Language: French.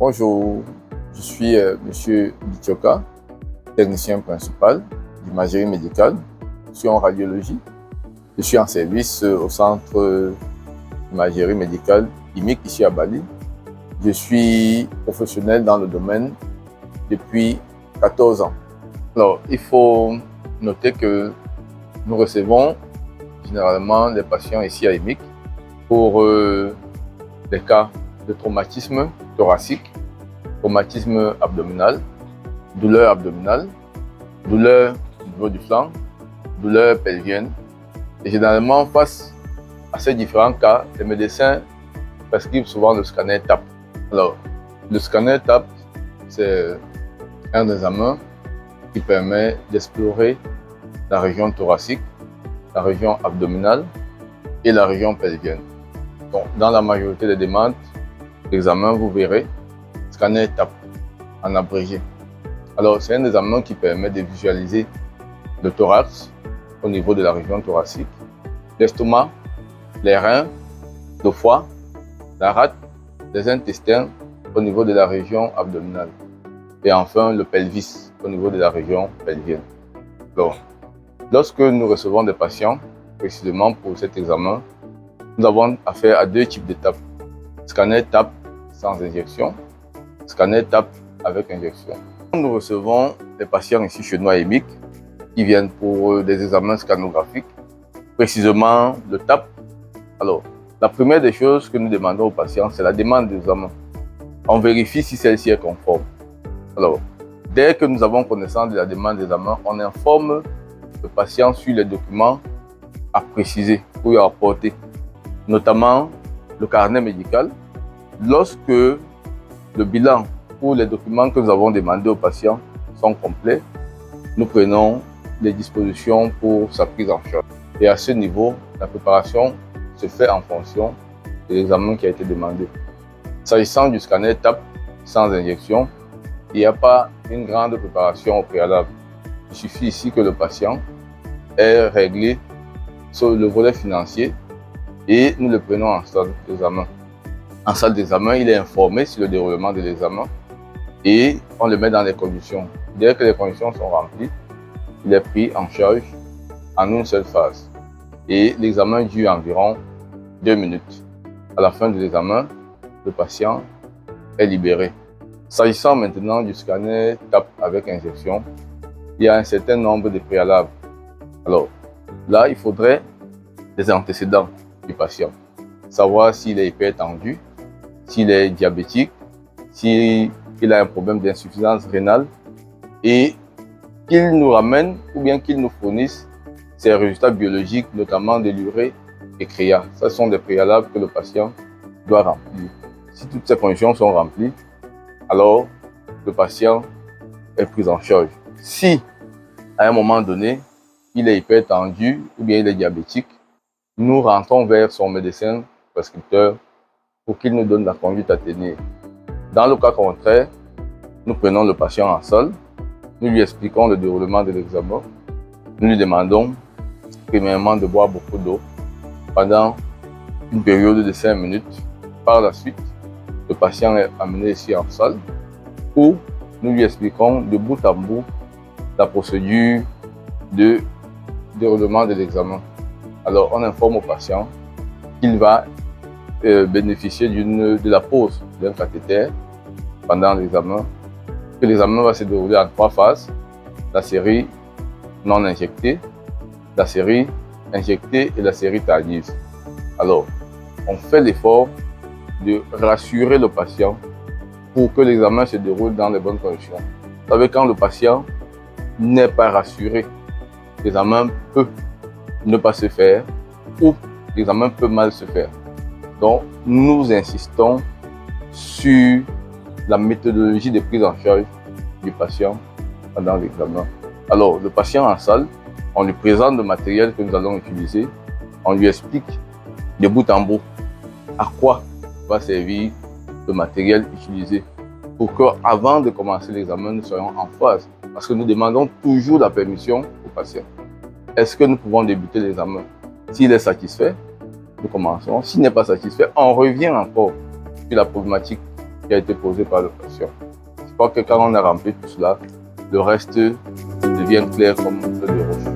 Bonjour, je suis M. Bitioka, technicien principal d'imagerie médicale. Je suis en radiologie. Je suis en service au centre d'imagerie médicale IMIC ici à Bali. Je suis professionnel dans le domaine depuis 14 ans. Alors, il faut noter que nous recevons généralement les patients ici à IMIC pour des cas de traumatisme thoracique, traumatisme abdominal, douleur abdominale, douleur au niveau du flanc, douleur pelvienne. Et généralement, face à ces différents cas, les médecins prescrivent souvent le scanner TAP. Alors, le scanner TAP, c'est un examen qui permet d'explorer la région thoracique, la région abdominale et la région pelvienne. Donc, dans la majorité des demandes d'examen, vous verrez scanner TAP en abrégé. Alors, c'est un examen qui permet de visualiser le thorax au niveau de la région thoracique, l'estomac, les reins, le foie, la rate, les intestins au niveau de la région abdominale et enfin le pelvis au niveau de la région pelvienne. Donc, lorsque nous recevons des patients, précisément pour cet examen, nous avons affaire à deux types d'étapes. Scanner TAP sans injection, scanner TAP avec injection. Nous recevons des patients ici chez nous à IMIC qui viennent pour des examens scannographiques, précisément le TAP. Alors, la première des choses que nous demandons aux patients, c'est la demande d'examen. On vérifie si celle-ci est conforme. Alors, dès que nous avons connaissance de la demande d'examen, on informe le patient sur les documents à préciser ou à apporter, notamment le carnet médical. Lorsque le bilan ou les documents que nous avons demandés aux patients sont complets, nous prenons les dispositions pour sa prise en charge. Et à ce niveau, la préparation se fait en fonction de l'examen qui a été demandé. S'agissant du scanner TAP sans injection, il n'y a pas une grande préparation au préalable. Il suffit ici que le patient ait réglé sur le volet financier et nous le prenons en salle d'examen. En salle d'examen, il est informé sur le déroulement de l'examen et on le met dans les conditions. Dès que les conditions sont remplies, il est pris en charge en une seule phase. Et l'examen dure environ 2 minutes. À la fin de l'examen, le patient est libéré. S'agissant maintenant du scanner TAP avec injection, il y a un certain nombre de préalables. Alors, là, il faudrait des antécédents du patient. Savoir s'il est hypertendu, s'il est diabétique, s'il a un problème d'insuffisance rénale et qu'il nous ramène ou bien qu'il nous fournisse ses résultats biologiques, notamment de l'urée et créa. Ce sont des préalables que le patient doit remplir. Si toutes ces conditions sont remplies, alors le patient est pris en charge. Si, à un moment donné, il est hypertendu ou bien il est diabétique, nous rentrons vers son médecin prescripteur pour qu'il nous donne la conduite à tenir. Dans le cas contraire, nous prenons le patient en salle, nous lui expliquons le déroulement de l'examen, nous lui demandons premièrement de boire beaucoup d'eau pendant une période de 5 minutes. Par la suite, le patient est amené ici en salle où nous lui expliquons de bout en bout la procédure de déroulement de l'examen. Alors, on informe au patient qu'il va bénéficier de la pose d'un cathéter pendant l'examen, que l'examen va se dérouler en 3 phases, la série non injectée, la série injectée et la série tardive. Alors, on fait l'effort de rassurer le patient pour que l'examen se déroule dans les bonnes conditions. Vous savez, quand le patient n'est pas rassuré, l'examen peut ne pas se faire ou l'examen peut mal se faire. Donc, nous insistons sur la méthodologie de prise en charge du patient pendant l'examen. Alors, le patient en salle, on lui présente le matériel que nous allons utiliser, on lui explique de bout en bout à quoi va servir le matériel utilisé pour qu'avant de commencer l'examen, nous soyons en phase. Parce que nous demandons toujours la permission au patient. Est-ce que nous pouvons débuter l'examen? S'il est satisfait, nous commençons. S'il n'est pas satisfait, on revient encore sur la problématique qui a été posé par le patient. Je crois que quand on a rempli tout cela, le reste devient clair comme un feu de roche.